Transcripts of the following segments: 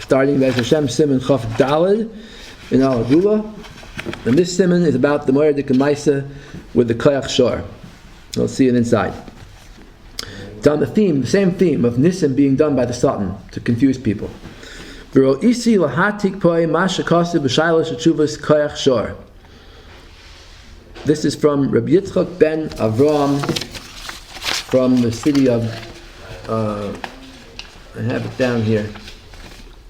starting Be'ez Hashem Siman Chaf Daled in haGuela. And this Siman is about the Moyer Dikamaisa with the Koyach Shor. We'll see it inside. It's on the same theme of Nisim being done by the Satan to confuse people. This is from Rabbi Yitzchak ben Avram from the city of, I have it down here,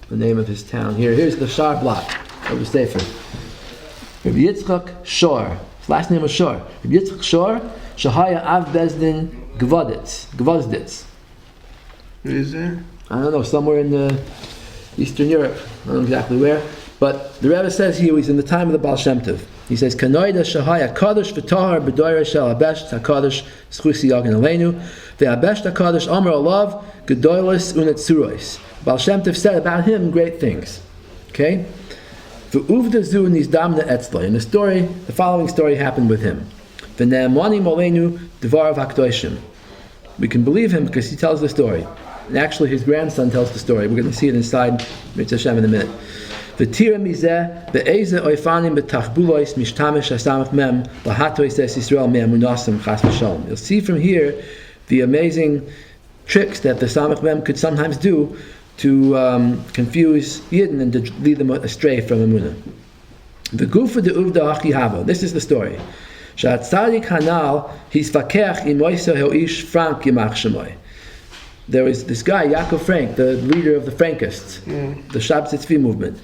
the name of his town. Here's the Shar block of the Sefer. Rabbi Yitzchak Shor, his last name was Shor. Rabbi Yitzchak Shor, Shahaya Av Bezdin Gvozditz. Where is that? I don't know, somewhere in Eastern Europe. I don't know exactly where. But the Rebbe says he was in the time of the Baal Shem Tov. He says, Kanoida Shahaya Kadosh V'Tahar B'Doyer Shel Habesh HaKadosh Schusi Yagen Aleinu V'Habesh HaKadosh Amar Alav Gedolos Unetzurois. Baal Shem Tov said about him great things. Okay? V'Uvda Zu Nizdamna Etzloi. In the story, the following story happened with him. V'Ne'emani Moleinu Devar HaKadoshim. We can believe him because he tells the story. And actually his grandson tells the story. We're going to see it inside Mitzvah Hashem in a minute. V'tira mizeh be'eze oifanim betachbulois mishtamish hasamach mem lahatois es Yisrael me'amunasam chas v'shalom. You'll see from here the amazing tricks that the samach mem could sometimes do to confuse Yidden and to lead them astray from Emunah. V'gufa de'uvda achihava. This is the story. Sha'atzadik hanal hisvakeach imoisa ho'ish Frank yimach shemoy. There was this guy, Yaakov Frank, the leader of the Frankists, the tzvi movement.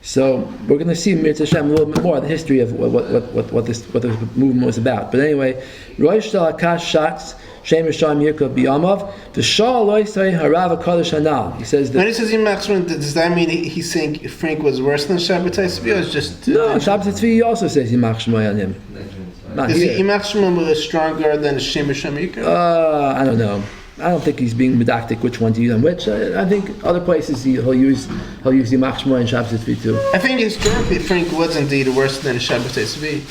So we're going to see Mitzvah Hashem a little bit more of the history of what the movement was about. But anyway, Rosh Talakash Shatz Shem Rishon Yirkov Biyamav the Shah Loisai Harav Kodesh Hanal. He says that. When he says Yimach, does that mean he's saying Frank was worse than Shabbat tzvi, or is just no? Shabbat tzvi he also says Yimach Shmoy on him. Is Yimach Shmoy stronger than Shem Rishon Yirkov? I don't know. I don't think he's being medactic which one to use on which. I think other places he'll use Yimach Shmoy and Shabbat tzvi too. I think historically Frank was indeed worse than Shabbat tzvi.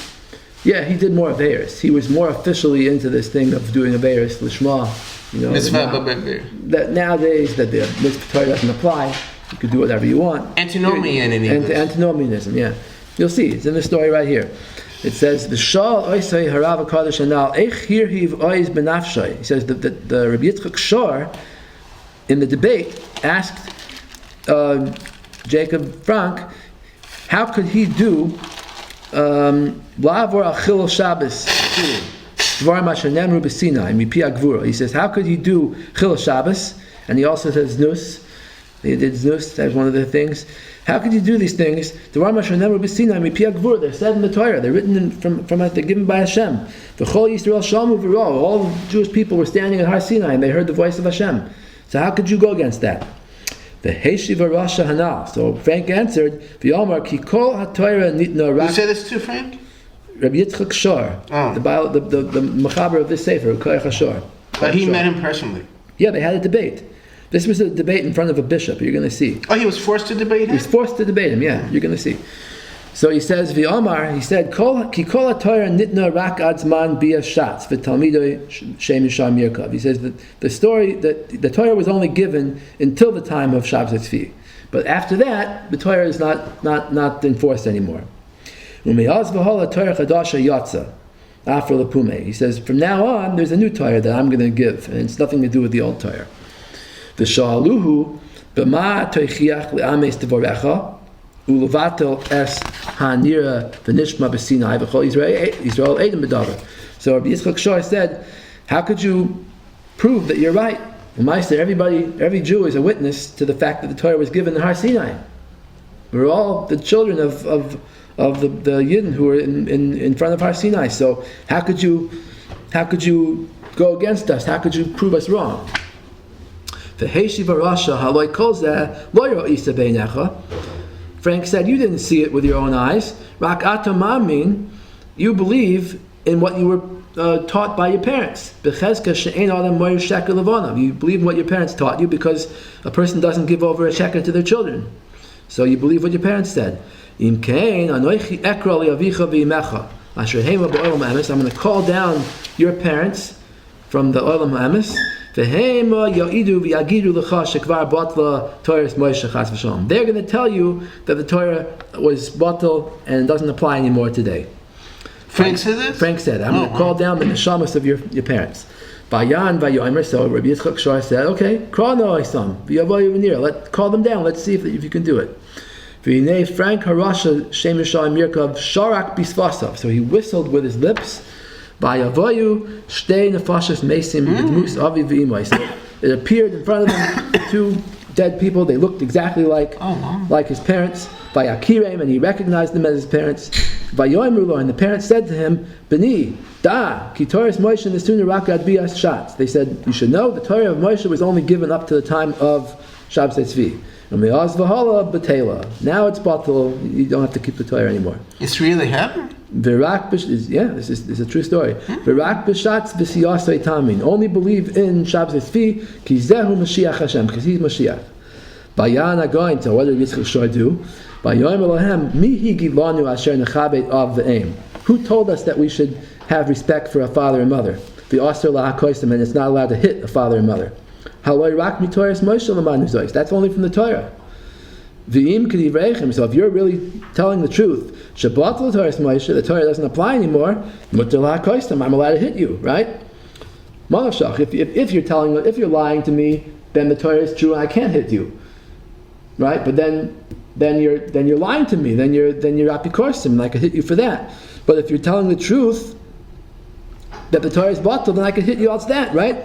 Yeah, he did more Averis. He was more officially into this thing of doing Averis Lishma. That nowadays that the Mitzvah Torah doesn't apply. You could do whatever you want. Antinomianism, yeah. You'll see, it's in the story right here. It says the Shal Oisai Harav HaKadosh Anal Eich Hirhiv Ois Benafshay. He says that the Rabbi Yitzchak Shor in the debate asked Jacob Frank, how could he do Lavor Achil Shabbos Dvar Mashanen Rubesinai Mipi Agvura? He says, how could he do Chil Shabbos? And he also says Znus. He did Znus, that's one of the things. How could you do these things? They're said in the Torah. They're written they're given by Hashem. All the Jewish people were standing at Har Sinai and they heard the voice of Hashem. So how could you go against that? So Frank answered, Who said this to Frank? Rabbi Yitzchak Shor, the Mechaber of this Sefer, Koyach HaShor. But he met him personally. Yeah, they had a debate. This was a debate in front of a bishop. You're going to see. Oh, he was forced to debate him? He was forced to debate him, yeah. You're going to see. So he says, V'omar, he said, Ki kol ha-Torah nitna rak ad zman bia shatz v'talmidoi shem yisham yirkov. He says that the story, that the Torah was only given until the time of Shabbat tzvi. But after that, the Torah is not enforced anymore. U'me'az v'hol ha-Torah chadasha yatza. He says, from now on, there's a new Torah that I'm going to give, and it's nothing to do with the old Torah. The Sha'aluhu b'ma toichiach le'ames tevorecha ulevatel es ha'nira v'nishma b'sinai v'chol Yisrael edem b'davar. So Rabbi Yitzchak Shor said, how could you prove that you're right? And I said, every Jew is a witness to the fact that the Torah was given in Har Sinai. We're all the children of the Yidden who were in front of Har Sinai. So how could you go against us? How could you prove us wrong? Frank said, you didn't see it with your own eyes. You believe in what you were taught by your parents. You believe in what your parents taught you because a person doesn't give over a sheker to their children. So you believe what your parents said. I'm going to call down your parents from the Olam Ha'emes They're going to tell you that the Torah was batal and doesn't apply anymore today. Frank said this? Frank said, I'm going to call down the neshamas of your parents. Vayan vayomer. So Rabbi Yitzchak Shor said, okay, call them down. Let's see if you can do it. Frank harasha shemisha mirkav sharak bisvasav. So he whistled with his lips. Vayavoyu shtei nefashas mesim b'dmus avi v'imai. So it appeared in front of them, two dead people. They looked exactly like his parents. Vayakirem, and he recognized them as his parents. Vayoimru, and the parents said to him, B'ni, da, ki Torah's Moshe nesunu rak ad bias shatz. They said, you should know the Torah of Moshe was only given up to the time of shabti tzvi. And me'az v'hala b'tela. Now it's batal. You don't have to keep the Torah anymore. It's really happened? This is a true story. V'rak b'shatz v'siyasei tamin. Only believe in shabti tzvi ki zehu Mashiach Hashem, because he's Mashiach. Bayan agoin. So what did Yitzchak Shor do? Who told us that we should have respect for a father and mother? And it's not allowed to hit a father and mother. That's only from the Torah. So if you're really telling the truth, the Torah doesn't apply anymore, I'm allowed to hit you, right? If you're lying to me, then the Torah is true and I can't hit you. Right? But then you're lying to me. Then you're apikorsim, and I could hit you for that. But if you're telling the truth that the Torah is batal, then I could hit you out that, right?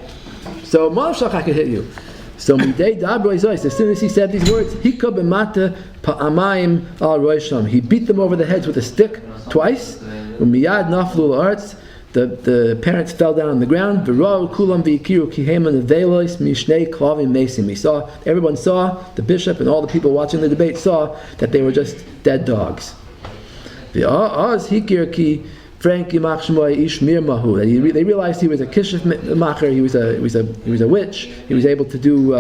So malashach, I could hit you. So midei dabro izois. As soon as he said these words, hika b'mata pa'amayim al roisham. He beat them over the heads with a stick twice. Umiyad naflu la'artz. The parents fell down on the ground. Everyone saw, the bishop and all the people watching the debate saw that they were just dead dogs. They realized he realized he was a kishuf macher. He was a witch. He was able to do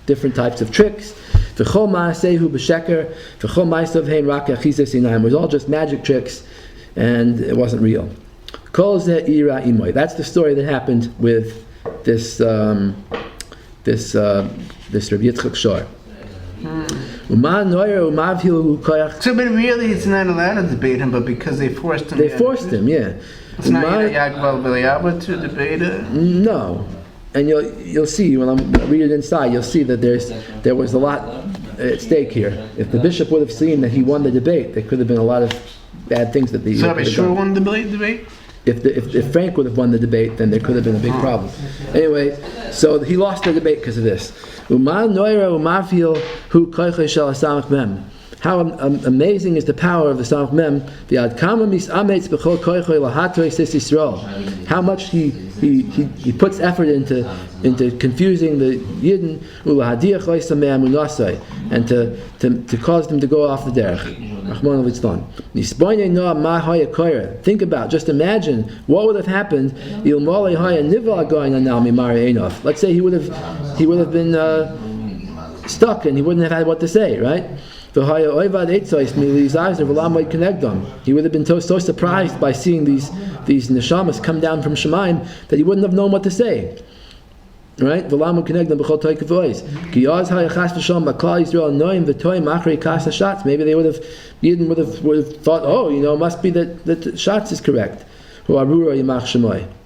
different types of tricks. It was all just magic tricks, and it wasn't real. That's the story that happened with this Rabbi Yitzchak Shor. So, but really, it's not allowed to debate him, but because they forced him. They forced him, yeah. It's not haGuela to debate it. No, and you'll see when I'm read it inside. You'll see that there was a lot at stake here. If the bishop would have seen that he won the debate, there could have been a lot of bad things that the. So, Rabbi Shor won the debate. If Frank would have won the debate, then there could have been a big problem. Anyway, so he lost the debate because of this. How amazing is the power of the Samach Mem. How much he puts effort into confusing the Yidden and to cause them to go off the derech. Think about, just imagine what would have happened. Let's say he would have been stuck and he wouldn't have had what to say, right? He would have been so surprised by seeing these neshamas come down from Shemaim that he wouldn't have known what to say. Right? Maybe they would have thought, it must be that the Shatz is correct.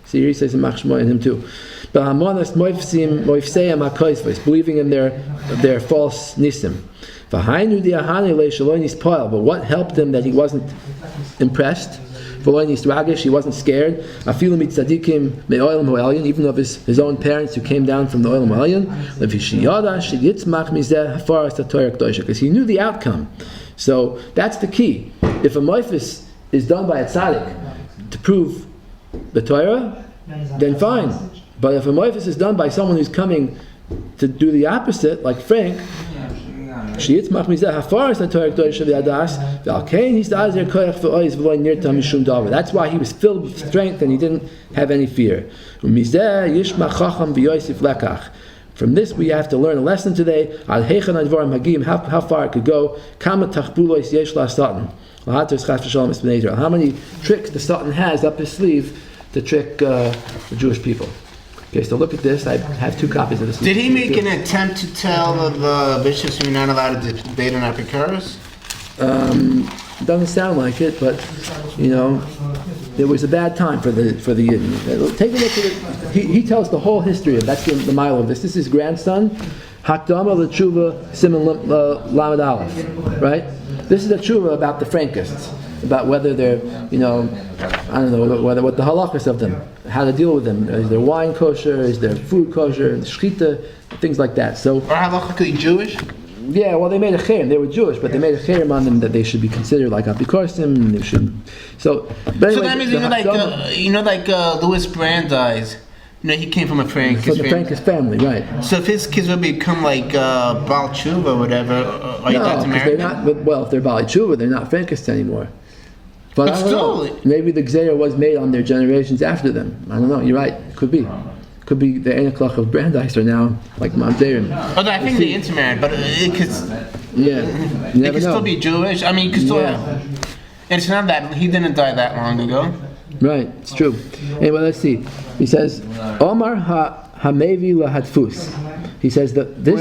See, he says Yimach Shemoy in him too. Believing in their false nisim. But what helped him that he wasn't impressed? He wasn't scared. Even of his own parents who came down from the Oil Ma'alyan. Because he knew the outcome. So that's the key. If a moifis is done by a tzaddik to prove the Torah, then fine. But if a moifis is done by someone who's coming to do the opposite, like Frank, that's why he was filled with strength and he didn't have any fear. From this we have to learn a lesson today. How far it could go. How many tricks the Satan has up his sleeve to trick the Jewish people. Okay, so look at this. I have 2 copies of this. Did he make an attempt to tell the bishops you're not allowed to debate on Apicurus? Doesn't sound like it, but it was a bad time for the Yidden. Take a look at it. He tells the whole history of that's the mile of this. This is his grandson, Hakdama l'tshuva Simon Lamed Aleph, right? This is a tshuva about the Frankists, about whether they're, I don't know, what the halachas of them, how to deal with them. Is their wine kosher? Is their food kosher? Shchita, things like that. So, or halachically Jewish? Yeah, well, they made a cherem. They were Jewish, but they made a cherem on them that they should be considered like apikorsim. They should. So, but anyway, so that means like Louis Brandeis. He came from a Frankish from the Frankish family, right? So if his kids would become like Baal Tshuva or whatever, are you allowed to marry them? They're not. Well, if they're Baal Tshuva, they're not Frankish anymore. But I don't still, know. Maybe the Gzeira was made on their generations after them. I don't know. You're right. Could be. Could be the Enoklach of Brandeis are now like Mamzerim. Oh, no, I think they intermarried, but it could. Yeah, they could still be Jewish. I mean, you could still. Yeah. And it's not that he didn't die that long ago. Right, it's true. Anyway, let's see. He says, Omar hamevi lahadfus. He says that this,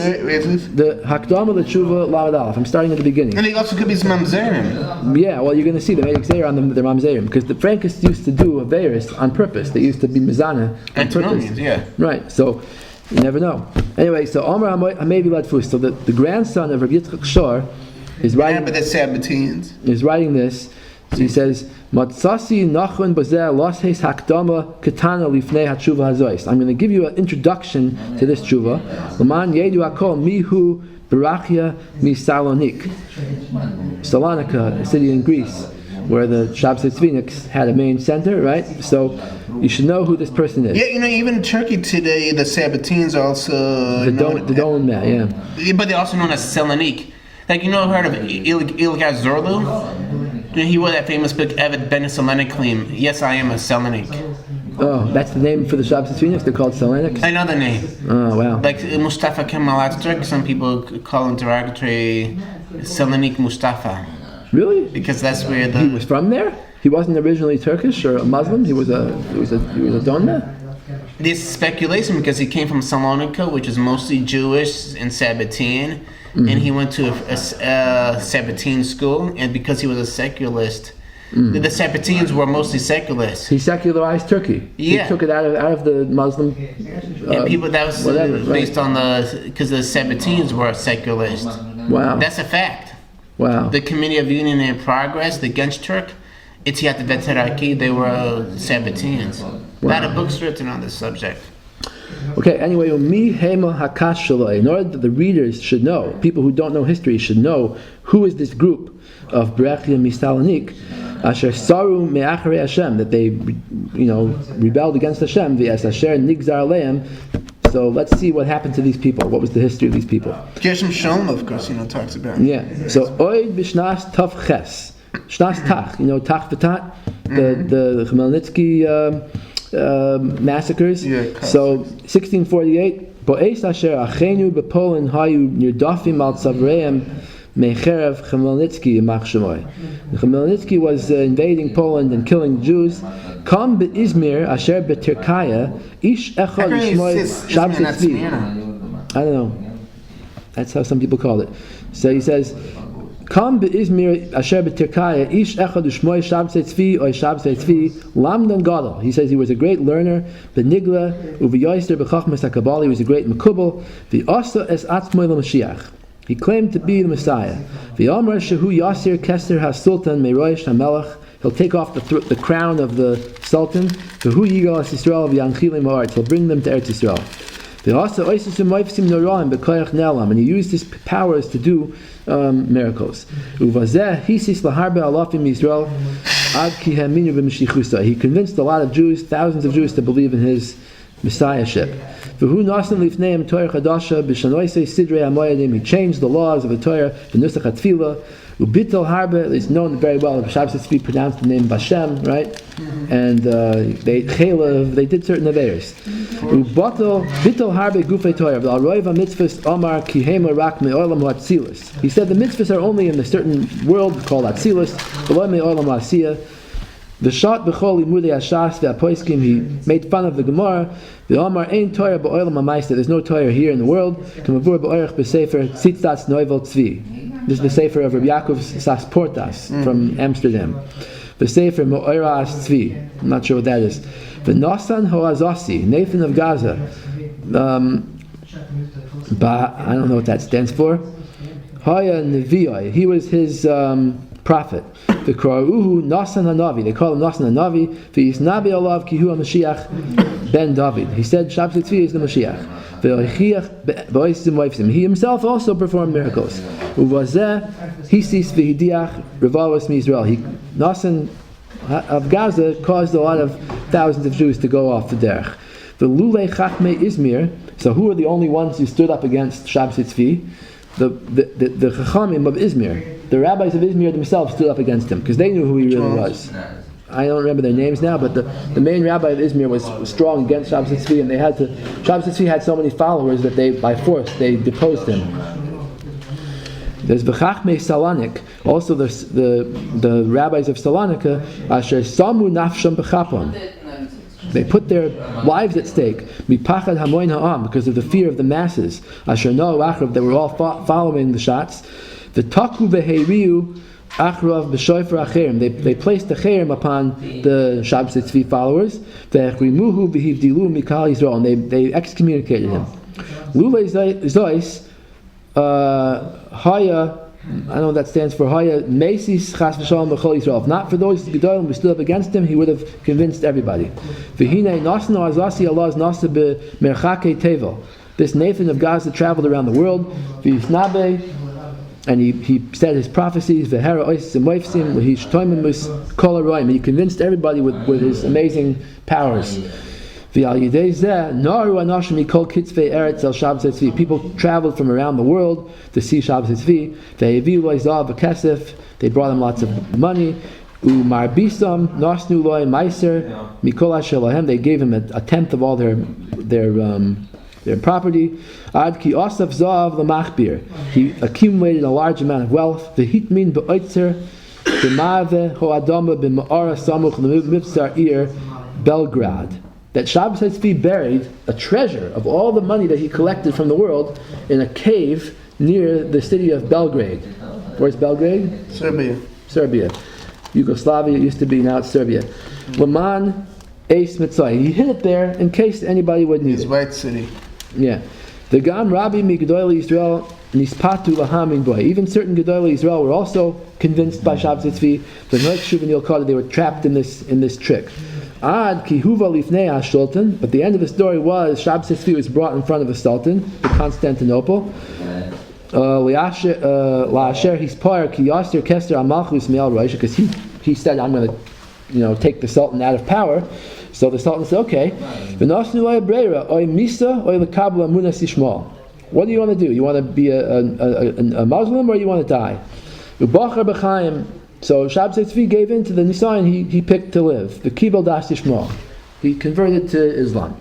the Hakdama l'tshuva lamed Aleph. I'm starting at the beginning. And he also could be mamzerim. Yeah, well, you're going to see they made Xer on them, their mamzerim, because the Frankists used to do a Averis on purpose. They used to be mizana on purpose. Yeah. Right, so you never know. Anyway, so Omar hamevi lahadfus. So the grandson of Rabbi Yitzchak Shor is writing. Yeah, but that's Sabbateans. Is writing this. So he says, Matsasi nachon bazeh loshes hakdama katana lifnei hatshuva hazois. I'm going to give you an introduction to this tshuva. L'man yedu hakol mihu berachia mi Salonik. Salonika, a city in Greece, where the Shabtai tzvi had a main center, right? So you should know who this person is. Yeah, even in Turkey today, the Sabbateans are also the Dolan man, yeah. But they're also known as Salonik. Like, heard of Ilgaz Zorlu? He wrote that famous book, Evet Ben Saloniklim. Yes, I am a Salonik. Oh, that's the name for the Shabtai tzvi? They're called Salonics? I know the name. Oh, wow. Like Mustafa Kemal Ataturk, some people call him derogatory Salonik Mustafa. Really? Because that's where He was from there? He wasn't originally Turkish or a Muslim? He was a Donma? There's speculation because he came from Salonika, which is mostly Jewish and Sabbatean. Mm-hmm. And he went to a Sabbatean school, and because he was a secularist, the Sabbateans were mostly secularists. He secularized Turkey. Yeah. He took it out of the Muslim. And people that was based on because the Sabbateans were secularist. Wow. That's a fact. Wow. The Committee of Union and Progress, the Genshturk, Itziyat Veteraki, they were Sabbateans. Wow. A lot of books written on this subject. Okay, anyway, mi hema hakash shaloi, in order that the readers should know, people who don't know history should know who is this group of Berechia Misalonik, asher saru me'acharei Hashem, that they, rebelled against Hashem, v'es asher nigzar aleim. So let's see what happened to these people. What was the history of these people? Geshem Shalom, of course, talks about. Yeah. So oid b'shnas tav ches, shnas tach, tach v'tat, the Khmelnytsky massacres. So 1648, Bo'es asher achenu bePoland hayu nirdafim al tzavreim mecherev Khmelnytsky yimach shemoy. Khmelnytsky was invading Poland and killing Jews. Kam beIzmir asher beTurkaya ish echad yishmoy shabti tzvi. I don't know. That's how some people call it. So he says, Kam beIzmir asher beTurkaya ish echad u'shmoy shabtai tzvi or shabtai tzvi lamdan gadol. He says he was a great learner. Benigla u'v'yoyster b'chachmas hakabal. He was a great makubal. V'asa es atzmoy l'mashiach. He claimed to be the Messiah. V'amar shehu yasir kester hasultan meroish hamelach. He'll take off the crown of the sultan. V'hu yigal as Yisrael v'yanchilim ha'aretz. He'll bring them to Eretz Yisrael. And he used his powers to do miracles. He convinced a lot of Jews, thousands of Jews, to believe in his messiahship. He changed the laws of the Torah, the Nusach HaTfilah. Ubitel Harbe is known very well. The Shabbos tzvi pronounced the name Bashem, right? Mm-hmm. And they did certain averis. Ubitel Harbe Gufei Torah. V'alroiva mitzvahs Omar Kihema Rak Me'olam Hatzilus. He said the mitzvahs are only in a certain world called Atzilus. V'lo Me'olam Asiyah. The shot b'chol limudei hashas ve'apoiskim. He made fun of the Gemara. The Omar ein Torah ba'olam ha'maisa. There's no Torah here in the world. K'mavur ba'orech b'sefer tzitzatz noivel tzvi. This is the sefer of Rabbi Yaakov Sasportas from Amsterdam. The sefer mo'oras tzvi. I'm not sure what that is. The Nasan ho'azasi, Nathan of Gaza. I don't know what that stands for. Haya Nevi'ai. He was his prophet. The Kra'uhu Nasan Hanavi. They call him Nasan Hanavi. V'yisnabi alav ki hu HaMashiach ben David. He said Shabti tzvi is the Mashiach. V'oichiach b'oisim oifsim. He himself also performed miracles. Uvazeh hisis v'hidiach revalos mi'Yisrael. He Nasan of Gaza caused a lot of thousands of Jews to go off the derech. The Lulei Chachmei Izmir. So who are the only ones who stood up against Shabti tzvi? The Chachamim of Izmir. The rabbis of Izmir themselves stood up against him because they knew who he really was. I don't remember their names now, but the main rabbi of Izmir was strong against Shabti tzvi, and Shabti tzvi had so many followers that by force they deposed him. There's B'chachmei Salonik, also the rabbis of Salonika, Asher Samu Nafsham B'chapon. They put their lives at stake, mipachad hamoin ha'am, because of the fear of the masses. Asher no achrav, they were all following the shots. The taku v'heiriu achrav b'shoifer acherim. They placed the cherem upon the Shabti tzvi followers. V'echrimuhu v'hivdilu mikal Yisrael, and they excommunicated him. Lulei zois haya. I don't know what that stands for. Haya mesis chas v'shalom b'chol Yisrael. If not for those gedolim who stood up against him, he would have convinced everybody. V'hinei nasno azasi Allah's nasa b'merchakei tevel. This Nathan of Gaza traveled around the world. V'yisnabe, and he said his prophecies. V'hera oisim oifsim v'hishtoimus kol haroim. He convinced everybody with his amazing powers. People traveled from around the world to see Shabti tzvi. They brought him lots of money. They gave him a tenth of all their property. He accumulated a large amount of wealth. Belgrade. That Shabti tzvi buried a treasure of all the money that he collected from the world in a cave near the city of Belgrade. Where's Belgrade? Serbia. Yugoslavia used to be, now it's Serbia. Laman Eis Mitzvah. He hid it there in case anybody would need it. His white city. Yeah. The Gam Rabbi Migdoli Israel Nispatu Lahamin Boy. Even certain Gedolei Israel were also convinced by Shabti tzvi. The Noach Shuv and Yilkada, they were trapped in this trick. Ad kihuva lifnei hashultan, but the end of the story was Shabti tzvi was brought in front of the Sultan, the Constantinople. La'asher hispar ki yaster kester amalchus me'al roish, because he said, I'm going to, take the Sultan out of power. So the Sultan said, okay. V'nosnu lo'y breira oy misa oy lekabla munas yishmal. What do you want to do? You want to be a Muslim or you want to die? Ubachar b'chaim. So Shabti tzvi gave in to the Nisayan, he picked to live. The Kibel Das Yishmael. He converted to Islam.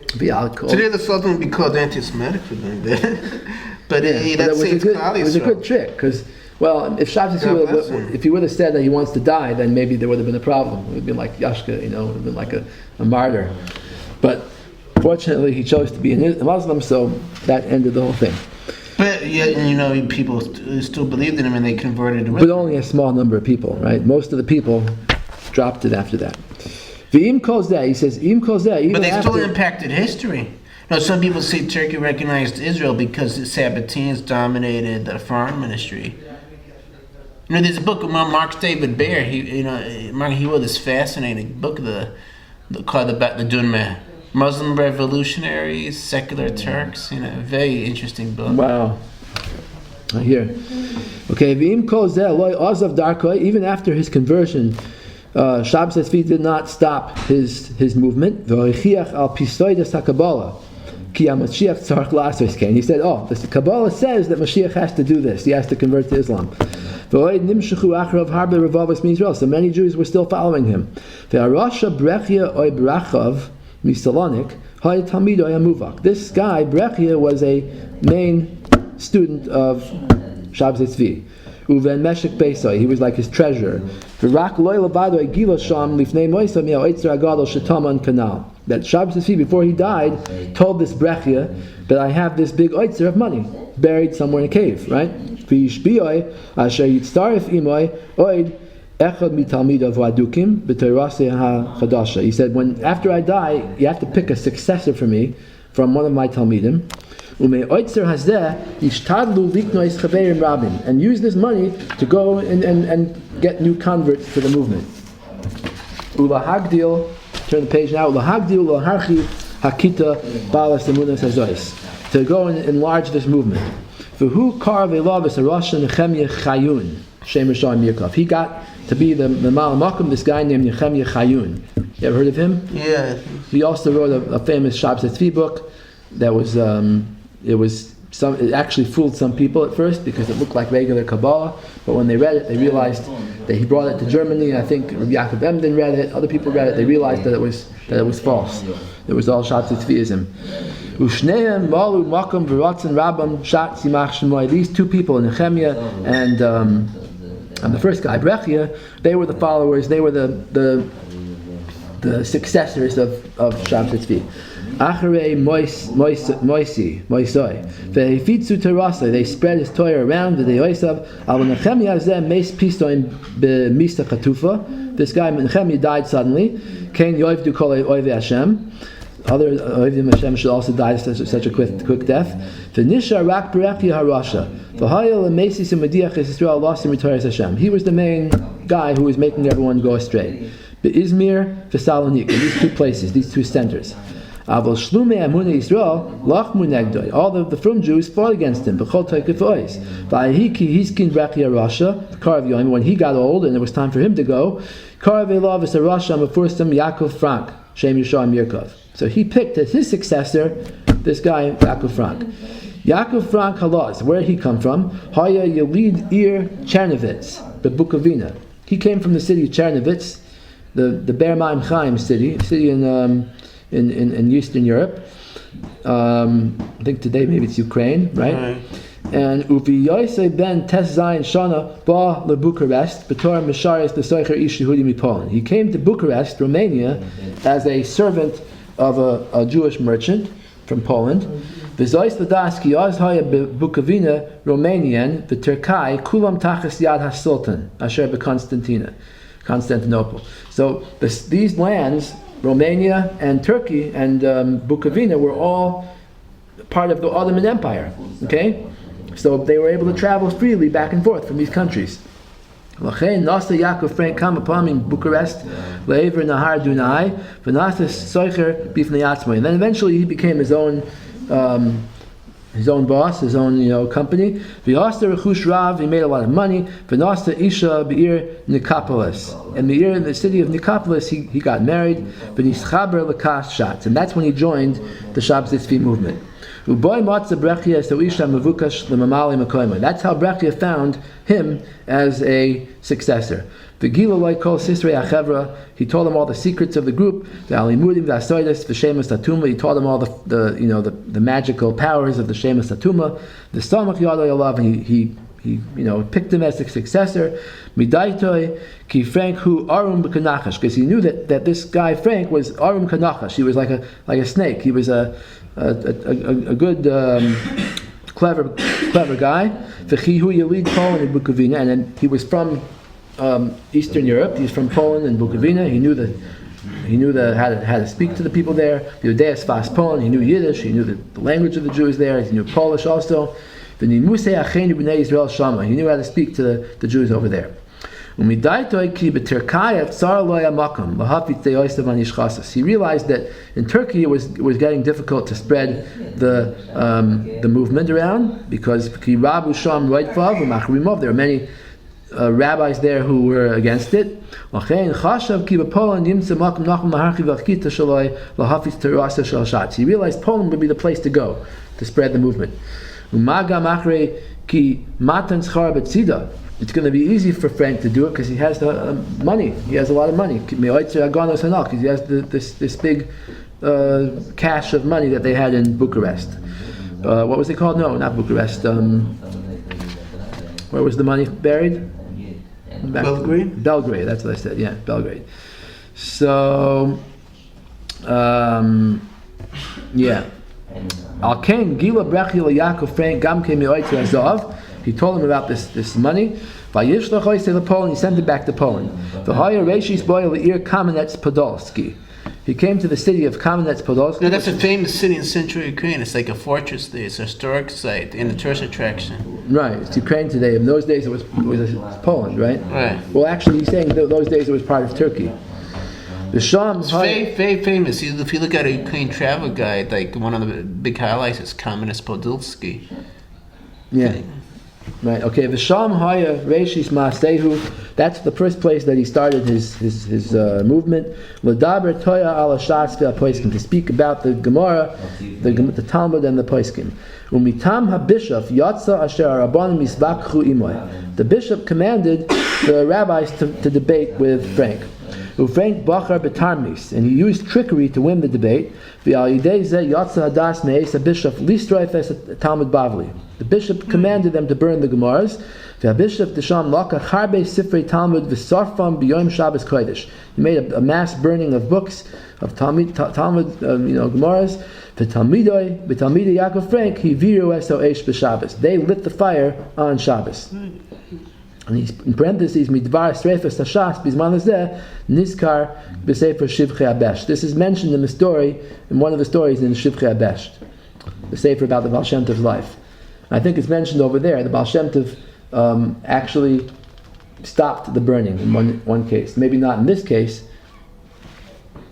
Today the Sultan would be called anti-Semitic for doing that. But it was a good trick, because, if Shabti tzvi if he would have said that he wants to die, then maybe there would have been a problem. It would have been like Yashka, it would have been like a martyr. But fortunately he chose to be a Muslim, so that ended the whole thing. But people still believed in him and they converted. But only a small number of people, right? Most of the people dropped it after that. V'im kozeh, he says, im kozeh. But they still impacted history. Some people say Turkey recognized Israel because the Sabbateans dominated the foreign ministry. There's a book of Mark David Baer. He wrote this fascinating book, called the Dunmeh. Muslim revolutionaries, secular Turks, very interesting book. Wow. I hear. Okay, even after his conversion, Shabti tzvi did not stop his movement. He said, the Kabbalah says that Mashiach has to do this. He has to convert to Islam. So many Jews were still following him. This guy, Brechia, was a main student of Shabti tzvi. Uven Meshek Beisai, he was like his treasurer. V'rak loy levado gila sham lifnei moisa mi'al eitzer agadol shetaman kanal. That Shabbos Tzvi, before he died, told this brechia that I have this big oitzer of money buried somewhere in a cave, right? V'yishbiyoi asher yitztaref imoy oid echad mitalmidav v'adukim b'teiraseh ha'chadasha. He said, when after I die, you have to pick a successor for me from one of my talmidim. Umei oitzer hazeh yishtadlu liknois chaverim rabim, and use this money to go and get new converts to the movement. Ula hagdil. Turn the page now. Lahagdil laharchi hakita balas emunas hazois, to go and enlarge this movement. For who carve a love as a Russian Nehemiah Chayun, shem Yirmiyahu. He got to be the Malamakim, this guy named Nehemiah Chayun. You ever heard of him? Yeah. He also wrote a famous Shabbos tzvi book that was it actually fooled some people at first because it looked like regular Kabbalah, but when they read it, they realized that he brought it to Germany. I think Rabbi Yaakov Emden read it, other people read it, they realized that it was false. It was all Shabti tzviism. Ushneim malu makam v'ratzin rabam shat simach shemoy. These two people, Nehemiah and the first guy, Brechia, they were the followers, they were the successors of Shabti tzvi. Acharei moisoi vehifitzu terasa, they spread his Torah around the deyosav. Al Nehemiah hazeh meis pistoim b'mista chatufa. This guy Nehemiah died suddenly. Kain yoivdu kol oivei Hashem. Other oivim Hashem should also die such a quick death. V'nishar rak berechia harasha. V'hayel emeisis umediach Yisrael losim r'Torah Hashem. He was the main guy who was making everyone go astray. Be'izmir v'Salonik, these two places, these two centers. Aval shlume amunei Yisrael lachmu negdoi. All the frum Jews fought against him. B'chol toikef ois. V'ayiki hiskin brechia rasha. Karav yoim, when he got old and it was time for him to go, Karav elav is a rasha mefurstam Yaakov Frank shem Yirmiyahu. So he picked as his successor this guy Yaakov Frank. Yaakov Frank Halaz, where did he come from? Haya Yelid Ir Chernovitz, the Bukovina. He came from the city of Chernovitz, the Ber Maim Chaim city in Eastern Europe. I think today maybe it's Ukraine, right? And Uvi Yosei ben Tes Zayin Shana ba le Bucharest b'tor Misharis the Soicher Ish Yehudi mi Poland. He came to Bucharest, Romania, as a servant of a Jewish merchant from Poland. V'zois l'das ki oz haya Bukovina Romanian v'Turkai kulam tachas yad haSultan asher Constantinople. So these lands, Romania and Turkey and Bukovina, were all part of the Ottoman Empire. Okay, so they were able to travel freely back and forth from these countries. Lachein nasa Yaakov Frank kam upon in Bucharest, le'ever nahar Dunai, v'nasa soicher bifnei atzmai. And then eventually he became his own boss, his own company. V'yasta rechush rav, he made a lot of money. V'nasa isha be'ir Nicopolis, and in the city of Nicopolis he got married. V'nischaber l'kas shatz, and that's when he joined the Shabbos tzvi movement. Uboy matza brechia so isha mevukash l'mamali makoyma. That's how Brechia found him as a successor. V'gila loy kol sisrei achevra. He told them all the secrets of the group. The alimudim v'asoides v'shemus tatuma. He taught them all the magical powers of the shemus tatuma. The samach yadoi alav. He picked him as a successor. Midaitoi ki Frank hu arum b'kanachash, because he knew that this guy Frank was arum kanachash. He was like a snake. He was a good clever guy. V'chi hu yelid Poland and Bukovina, and then he was from Eastern Europe. He's from Poland and Bukovina. He knew how to speak to the people there. Yudeas fas Poland. He knew Yiddish. He knew the language of the Jews there. He knew Polish also. He knew how to speak to the Jews over there. He realized that in Turkey it was getting difficult to spread the movement around, because there were many rabbis there who were against it. He realized Poland would be the place to go to spread the movement. It's going to be easy for Frank to do it because he has the money. He has a lot of money. He has this big cache of money that they had in Bucharest. What was it called? No, not Bucharest. Where was the money buried? Belgrade? Belgrade, that's what I said, yeah, Belgrade. So, yeah. Al Kain Gila Brechi Yaakov Frank Gam Came Azav. He told him about this money. Vayishlach Oisei Poland. He sent it back to Poland. V'haya Reishis Boy Le'ir Kamenets Podolsky. He came to the city of Kamenets Podolsky. No, that's a famous city in central Ukraine. It's like a fortress there. It's a historic site and a tourist attraction. Right, it's Ukraine today. In those days, it was Poland, right? Right. Well, actually, he's saying that those days it was part of Turkey. The Sham. It's very famous. If you look at a Ukraine travel guide, like one of the big highlights is Kamenets Podolsky. Yeah. Right. Okay. V'sham haya reishis maasehu. That's the first place that he started his movement. L'daber toya ala shas v'apoiskim, to speak about the Gemara, the Talmud and the Poiskim. Umitam habishaf yatsa asher rabbanim misvakchu imoy. The bishop commanded the rabbis to debate with Frank. Ufrank bachar betarmis, and he used trickery to win the debate. V'al yidei zeh yatsa hadas me'es bishop listroif es Talmud Bavli. The bishop commanded them to burn the Gemaras. The bishop Desham Laka Harbe Sifrei Talmud V'Sarfam B'Yom Shabbos Kodesh. He made a mass burning of books of Talmud, Gemaras. V'Talmidoi Yaakov Frank He Viru Eso Eish B'Shabbos. They lit the fire on Shabbos. And he's in parentheses Midvar Streifas Tashas Bizman Lezeh Nizkar B'Sefer Shivchei Abesh. This is mentioned in the story, in one of the stories in Shivchei Abesh, the sefer about the Baal Shem Tov's life. I think it's mentioned over there. The Baal Shem Tov actually stopped the burning in one case. Maybe not in this case,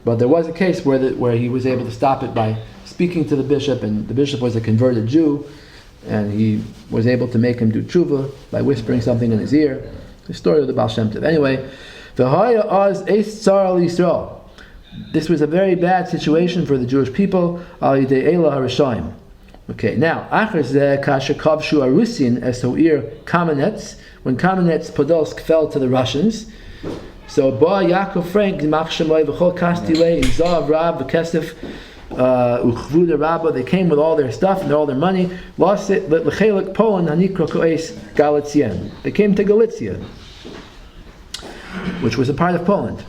but there was a case where he was able to stop it by speaking to the bishop, and the bishop was a converted Jew, and he was able to make him do tshuva by whispering something in his ear. The story of the Baal Shem Tov. Anyway, v'haya oz eis tzar al Yisrael. This was a very bad situation for the Jewish people. Al yidei Eila harishayim. Okay, now, Achar zeh kasher kavshu arusin es ho'ir Kamenets, when Kamenets Podolsk fell to the Russians. So, Ba Yaakov Frank, Zimach Shemoy, V'chol Kastile, Zav Rab, V'kesef, Uchvuda Rabba, they came with all their stuff and all their money. Lost it, L'chelik Poland, Hanikro Koes Galician. They came to Galicia, which was a part of Poland.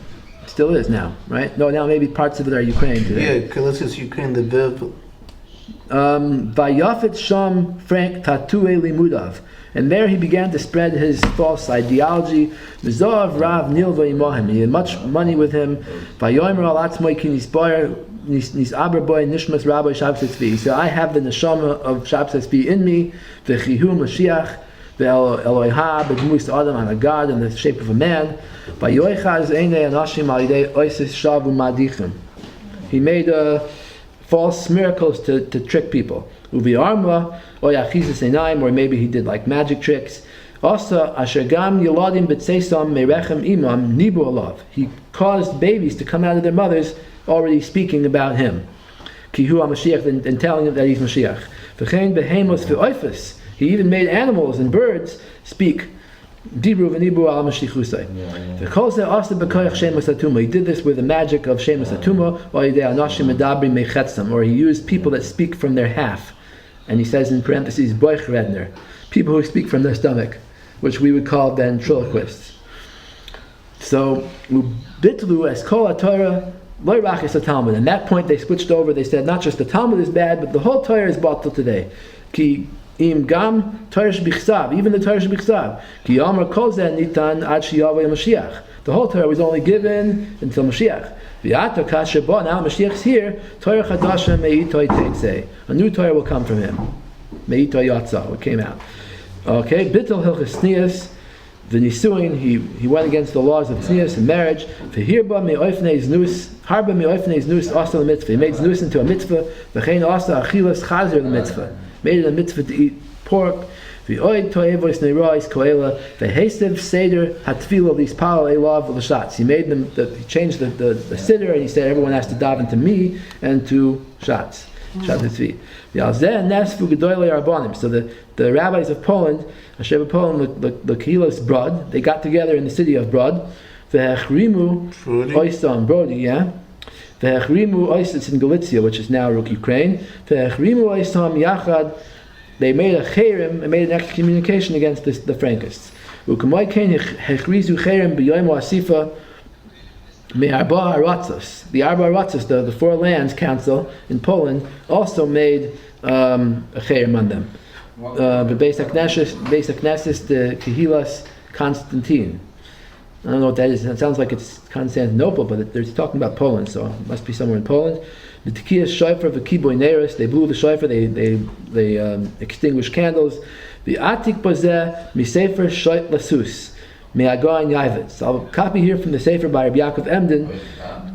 Still is now, right? No, now maybe parts of it are Ukraine today. Yeah, Galicia's Ukraine, the Lviv. Vayafet Sham Frank Tatue Limudav, and there he began to spread his false ideology. V'zav Rav Nilva Imahim, he had much money with him. Vayomer al Atzmoy Kinisboyer Nis Aberboy Nishmas Rabbi Shabti tzvi. He said, I have the neshama of Shabti tzvi in me. V'chihu Mashiach Ve'Eloiha B'dmus Adam on a God in the shape of a man. Vayoichaz Einei Anashim Al Yidei Oisis Shavu Madichim. He made false miracles to trick people. Uvi armla, or yachizis enaim, or maybe he did like magic tricks. Also, asher gam yeladim b'tseisam merechem imam nibu alav. He caused babies to come out of their mothers already speaking about him. Kihu HaMashiach, and telling them that he's Mashiach. V'chein behemos v'oifus. He even made animals and birds speak. Dibru v'nibru al mashichusay. V'kol zeh asa b'koyach shemus atuma. He did this with the magic of shemus atuma, or yidei anashim medabri mechetzam, or he used people that speak from their half. And he says in parentheses, boich redner, people who speak from their stomach, which we would call ventriloquists. So, bitlu es kol haTorah loy rachis haTalmud. And at that point they switched over. They said not just the Talmud is bad, but the whole Torah is bought till today. Ki im gam Torah shbichsav, even the Torah shbichsav. Ki yomer kol zeh nitan ad sheyaveh Mashiach. The whole Torah was only given until Mashiach. V'ato kasher bo, now Mashiach's here. Torah chadasha me'itoi teitzei. A new Torah will come from him. Me'itoi yatsa, what came out. Okay, bittul hilchos tznius. The nisuin, he went against the laws of tznius and marriage. V'hirba me'oifnei znus, harba me'oifnei znus asa l'mitzvah. He made znus into a mitzvah. V'chein asa achilas chazer l'mitzvah. Made it a mitzvah to eat pork. V'oid to'evois neirois koela. V'hestev seder hatfila lispal elav l'shatz. He made them, he changed the siddur, and he said everyone has to daven to me and to shatz. Shabti tzvi. So the rabbis of Poland, Hashem of Poland, the Kehilas Brod, they got together in the city of Brod. V'hechrimu oisam Brody, yeah. V'hechrimu ois, it's in Galicia, which is now Ukraine. V'hechrimu oisam yachad they made a cherem and made an excommunication against the Frankists. The Arba Aratzos, the Four Lands Council in Poland, also made a cherem on them. The Beis HaKnesses, the Kehilas Constantine. I don't know what that is. It sounds like it's Constantinople, but they're talking about Poland, so it must be somewhere in Poland. The Tekiyas Shofar, the Kiboy Neris, they blew the shofar, they extinguished candles. The Atik Bazeh, Misefer Shoit Lasus, Me'agoin Yavit. So I'll copy here from the Sefer by Rabbi Yaakov Emden,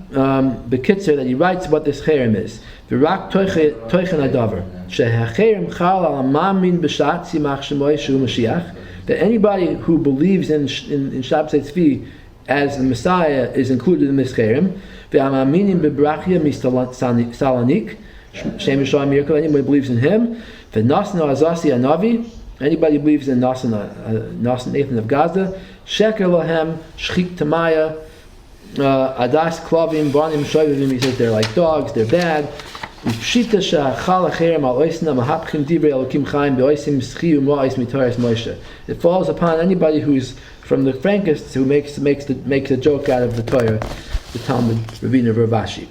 the Kitzer, that he writes what this cherem is. V'rak toichen adavar, she'hacherem chal al mamin b'shat simach shemoy shu Mashiach, that anybody who believes in shabti tzvi as the Messiah is included in this cherem. Ve'amaminim bebrachia misalanik, shem yishayim yirkov, anybody believes in him. Ve'nasna azasi anavi, anybody believes in Nasna Nathan of Gaza. Sheker lahem shchik tamaya, adas klavim banim shoyvim. He says they're like dogs, they're bad. It falls upon anybody who's from the Frankists who makes a joke out of the Torah, the Talmud, Ravina Ravashi.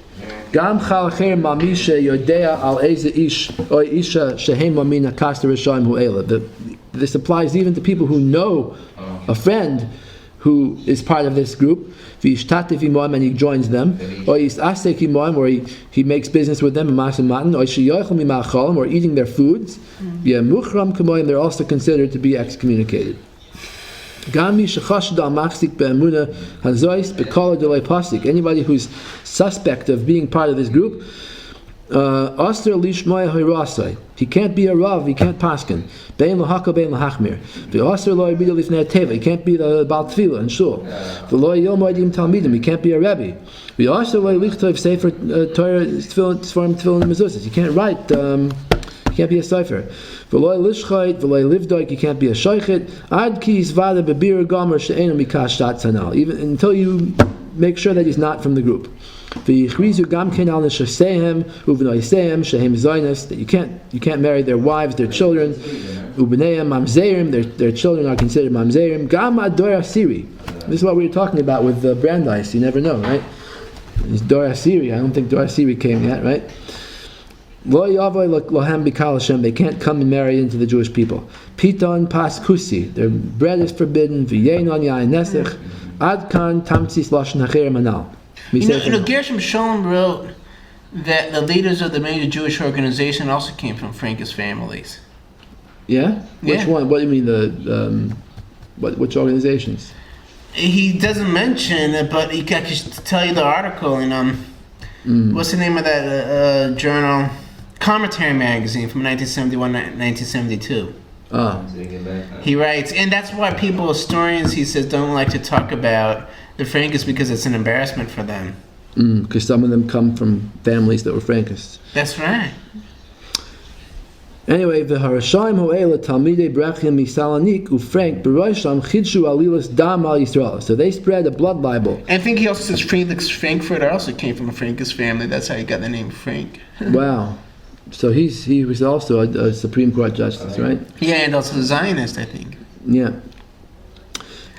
This applies even to people who know a friend who is part of this group, and he joins them, or he makes business with them, or eating their foods, and they're also considered to be excommunicated. Anybody who's suspect of being part of this group, he can't be a rav, he can't paskin. He can't be the baal tefillah and shul. He can't be a rebbe. He can't write. He can't be a sefer. He can't be a shoichet. Even until you make sure that he's not from the group. That you can't marry their wives, their children. Their children are considered mamzerim. This is what we were talking about with Brandeis. You never know, right? It's Dor Asiri. I don't think Dor Asiri came yet, right? They can't come and marry into the Jewish people. Piton pas kusi. Their bread is forbidden. Adkan tamtsis lashon hacherem anal. Gershom Scholem wrote that the leaders of the major Jewish organization also came from Frankish families. Yeah? Which one? What do you mean which organizations? He doesn't mention it, but I can tell you the article in what's the name of that journal? Commentary magazine from 1971, 1972. He writes, and that's why historians, he says, don't like to talk about the Frankists because it's an embarrassment for them. Because some of them come from families that were Frankists. That's right. Anyway, the Harashayim Ho'ela Talmidei Brachim Misalanik Ufrank Beroisham Chidshu Alilas Dam Al Yisrael. So they spread a blood libel. I think he also says Felix Frankfurter also came from a Frankish family. That's how he got the name Frank. Wow. So he was also a Supreme Court justice, right? Yeah, and also a Zionist, I think. Yeah.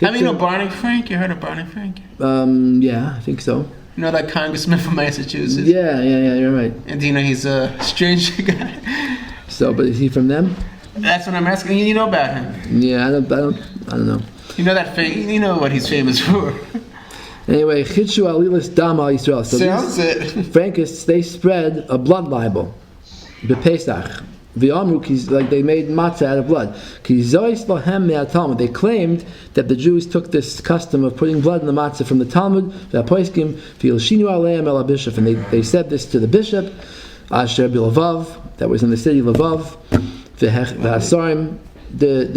Have you know Barney Frank? You heard of Barney Frank? Yeah, I think so. You know that congressman from Massachusetts? Yeah, you're right. And do you know he's a strange guy? So, but is he from them? That's what I'm asking. You know about him? Yeah, I don't know. You know you know what he's famous for. Anyway, Chidshu Alilas Dam Al Yisrael. So sounds it. Frankists, they spread a blood libel. Bepesach. Like they made matzah out of blood. They claimed that the Jews took this custom of putting blood in the matzah from the Talmud, and they said this to the bishop, Asher Bilavav, that was in the city of Lavav, the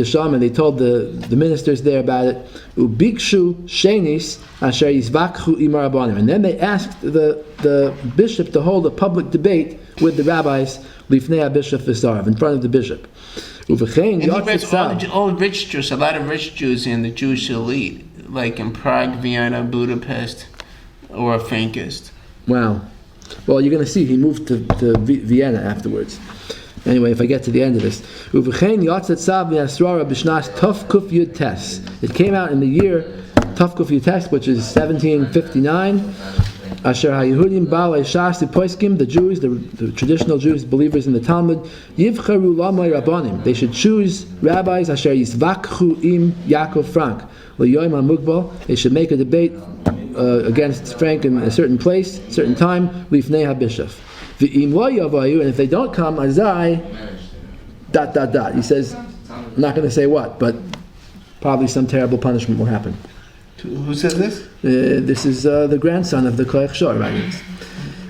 shaman, they told the ministers there about it, Ubikshu Shenis Asher Yizvakhu Imar Abanim. And then they asked the bishop to hold a public debate with the rabbis, Lifnei Bishop Visarav, in front of the bishop. And he reads all rich Jews, a lot of rich Jews in the Jewish elite, like in Prague, Vienna, Budapest, or Frankist. Wow. Well, you're going to see he moved to Vienna afterwards. Anyway, if I get to the end of this. Uvechein yatzat sav mi'asrara b'shnas Tuf Kuf Yud Tes. It came out in the year Tuf Kuf Yud Tes, which is 1759. Asher haYehudim ba'alei shas poiskim, the Jews, the traditional Jews, believers in the Talmud, yivcharu lamai rabbanim. They should choose rabbis. Asher yisvakchu im Yaakov Frank l'yoyim hamugbal. They should make a debate against Frank in a certain place, certain time. Lifnei habishaf. V'im lo yavayu, and if they don't come, azai. ... He says, I'm not going to say what, but probably some terrible punishment will happen. Who says this? This is the grandson of the Kohen Shor writing this.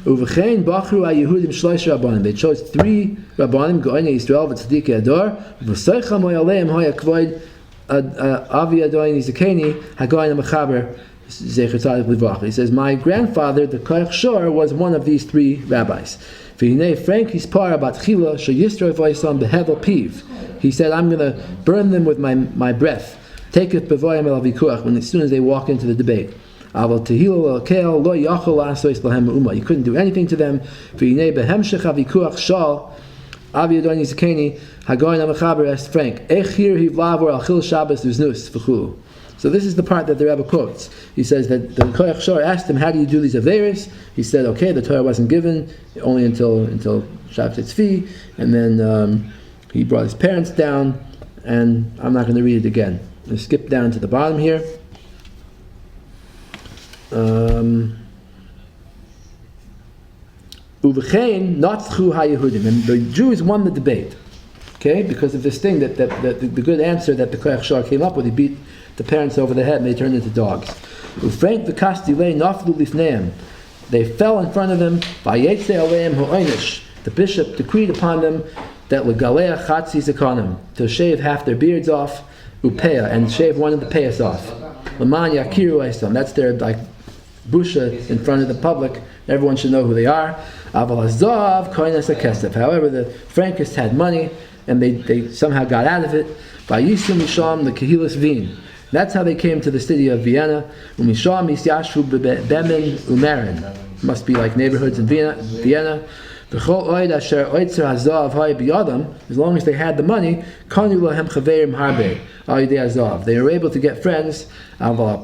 Uvechein bachru haYehudim shlosh rabbanim. They chose 3 rabbanim, Go'ene Yisrael v'tzadikei ador. V'soicha mo'aleim hoya kvoid avi adoin Yizakeni haGoyin mechaber zecher tzadik livracha. He says, my grandfather, the Kohen Shor, was one of these 3 rabbis. V'hinei Frank hispara bat chila sheyisroi v'yisam behevel piv. He said, I'm going to burn them with my breath. Take it bevoyam el vikuach, when as soon as they walk into the debate. Aval tehil el keil lo yachol asois lahem uma. You couldn't do anything to them. V'hinei behemshech havikuach shal avi adoni zakeni hagoyin amachaber es Frank echir hivlavor al chil shabbos uznus v'chulu. So this is the part that the Rebbe quotes. He says that the Kohen Shor asked him, how do you do these averis? He said, okay, the Torah wasn't given only until shabti tzvi, and then he brought his parents down, and I'm not going to read it again. Let's skip down to the bottom here. Uvechein natzchu haYehudim, and the Jews won the debate. Okay, because of this thing that the good answer that the Kohen Shor came up with. He beat the parents over the head and they turned into dogs. Ufrank v'kastilei naflu lifneim. They fell in front of him. Vayetze aleim ho'onish. The bishop decreed upon them that legalea chatzi zakanim, to shave half their beards off, upeya, and shave one of the payas off. Laman yakiru eisam. That's their busha in front of the public. Everyone should know who they are. Aval hazav koines hakesef. However, the Frankists had money and they somehow got out of it. Vayisum misham the kehilas Wien. That's how they came to the city of Vienna. Umisham isyashvu bemen umerin. Must be like neighborhoods in Vienna. As long as they had the money, they were able to get friends. Oh,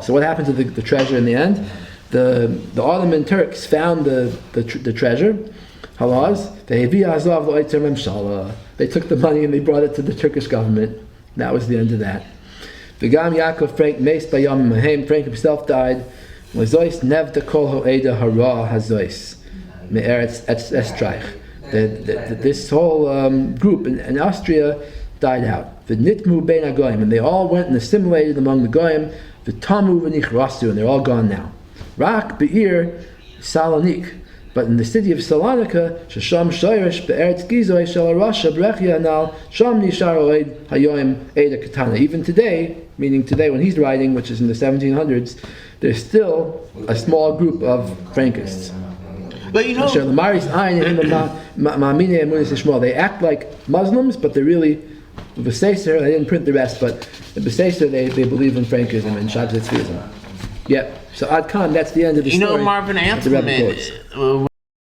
so what happened to the treasure in the end? The Ottoman Turks found the treasure. They took the money and they brought it to the Turkish government. That was the end of that. Frank himself died. This whole group in Austria died out. And they all went and assimilated among the goyim. And they're all gone now. Rak be'ir Salonik. But in the city of Salonika, Shasham Shoirish be'eretz Gizoy shel Rasha brechia anal sham nishar oed hayoim eda katana. Even today, meaning today when he's writing, which is in the 1700s, there's still a small group of Frankists. But you know, they act like Muslims, but they're really B'Seser. They didn't print the rest, but the B'Seser they believe in Frankism and Shabbat Tzviism. Yep. So Ad Khan, that's the end of the story. Marvin Antleman.